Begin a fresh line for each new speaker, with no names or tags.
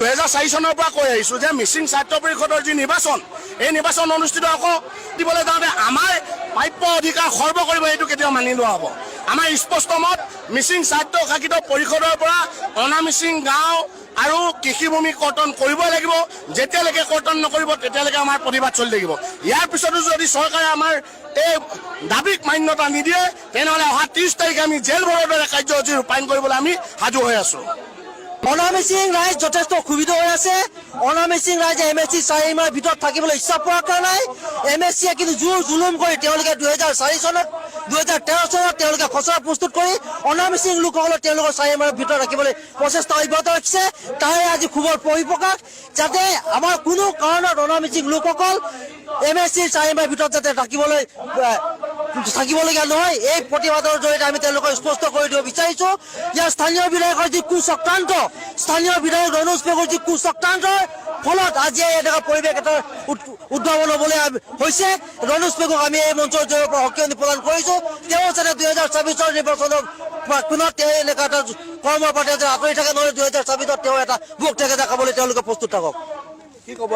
2004 চনৰ পৰা কৈ আহিছোঁ যে মিচিং স্বায়ত্ব পৰিষদৰ যি নিৰ্বাচন, এই নিৰ্বাচন অনুষ্ঠিত আকৌ দিবলৈ যাওঁতে আমাৰ প্ৰাপ্য অধিকাৰ খৰ্ব কৰিব, এইটো কেতিয়াও মানি লোৱা হ'ব। আমাৰ স্পষ্ট মত, মিচিং স্বায়ত্ব শাসিত পৰিষদৰ পৰা অনামিচিং গাঁও আৰু কৃষিভূমি কৰ্তন কৰিবই লাগিব। যেতিয়ালৈকে কৰ্তন নকৰিব তেতিয়ালৈকে আমাৰ প্ৰতিবাদ চলি থাকিব। ইয়াৰ পিছতো যদি চৰকাৰে আমাৰ এই দাবীক মান্যতা নিদিয়ে তেনেহ'লে অহা 30 তাৰিখে আমি জেল ভৰৰ দৰে কাৰ্যসূচী ৰূপায়ণ কৰিবলৈ আমি সাজু হৈ আছোঁ।
অনামিচিং ৰাইজ যথেষ্ট অসুবিধা হৈ আছে। অনামিচিং ৰাইজে MSC 4 মাহৰ ভিতৰত থাকিবলৈ ইচ্ছা প্ৰকাশ নাই। MSCয়ে কিন্তু জোৰ জুলুম কৰি তেওঁলোকে 2004 চনত 2013 চনত তেওঁলোকে খচৰা প্ৰস্তুত কৰি অনামিচিং লোকসকলক তেওঁলোকৰ 4 মাহৰ ভিতৰত ৰাখিবলৈ প্ৰচেষ্টা অব্যাহত ৰাখিছে। তাৰে আজি খুবৰ পৰিপ্ৰকাশ যাতে আমাৰ কোনো কাৰণত অনামিচিং লোকসকল MSC 4 মাহৰ ভিতৰত যাতে থাকিবলগীয়া নহয়। এই প্ৰতিবাদৰ জৰিয়তে আমি তেওঁলোকক স্পষ্ট কৰি দিব বিচাৰিছোঁ। ইয়াৰ স্থানীয় বিধায়কৰ যি কুচক্ৰান্ত, স্থানীয় বিধায়ক ৰনোজ পেগুৰ যি কুচক্ৰান্তৰ ফলত আজি এনেকুৱা পৰিৱেশ এটাৰ উদ্ভাৱন হ'বলৈ হৈছে। ৰনোজ পেগুক আমি এই মঞ্চৰ জৰিয়তে পৰা সকিয়নি প্ৰদান কৰিছোঁ। তেওঁ যাতে 2024 নিৰ্বাচনত পুনৰ তেওঁ এনেকুৱা এটা কৰ্মৰ পৰা আঁতৰি থাকে, নহ'লে 2024 তেওঁ এটা ভোগ থাকে দেখাবলৈ তেওঁলোকে প্ৰস্তুত থাকক। কি ক'ব?